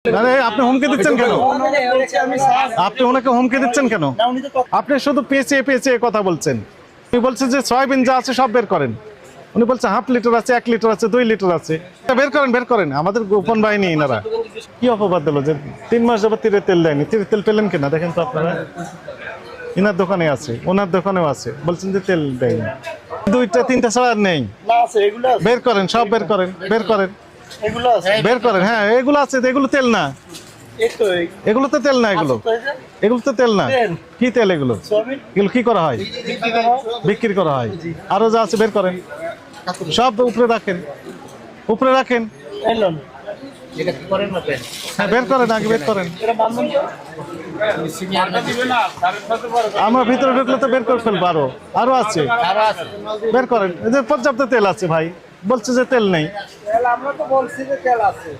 আরে আপনি হুমকি দিচ্ছেন কেন? আপনি ওনাকে হুমকি দিচ্ছেন কেন? আপনি শুধু পেঁচিয়ে পেঁচিয়ে কথা বলছেন। উনি বলছেন যে সয়াবিন যা আছে সব বের করেন। উনি বলছে হাফ লিটার আছে, 1 লিটার আছে, 2 লিটার আছে। বের করেন, বের করেন। আমাদের গোপন বাহিনী এনারা কি অপবাদ দিল যে 3 মাস যাবত তীরে তেল দেয়নি। তীরে তেল পেলেন কিনা দেখেন তো আপনারা। ইনার দোকানে আছে, ওনার দোকানেও আছে, বলছেন যে তেল দেয়নি। 2টা 3টা ছাড়া আর নেই। বের করেন, সব বের করেন, বের করেন, বের করেন। হ্যাঁ এগুলো আছে, এগুলো তেল না, এগুলো তো তেল না, এগুলো এগুলো তো তেল না। কি তেল এগুলো? এগুলো কি করা হয়? বিক্রি করা হয়। আরো যা আছে বের করেন, সব উপরে রাখেন, উপরে রাখেন। হ্যাঁ বের করেন, আগে বের করেন। আমরা ভিতরে ঢুকলে তো বের করে ফেলবো। আরো আরো আছে, বের করেন। এদের পর্যাপ্ত তেল আছে ভাই, বলছে যে তেল নেই। আমরা তো বলছি যে তেল আছে।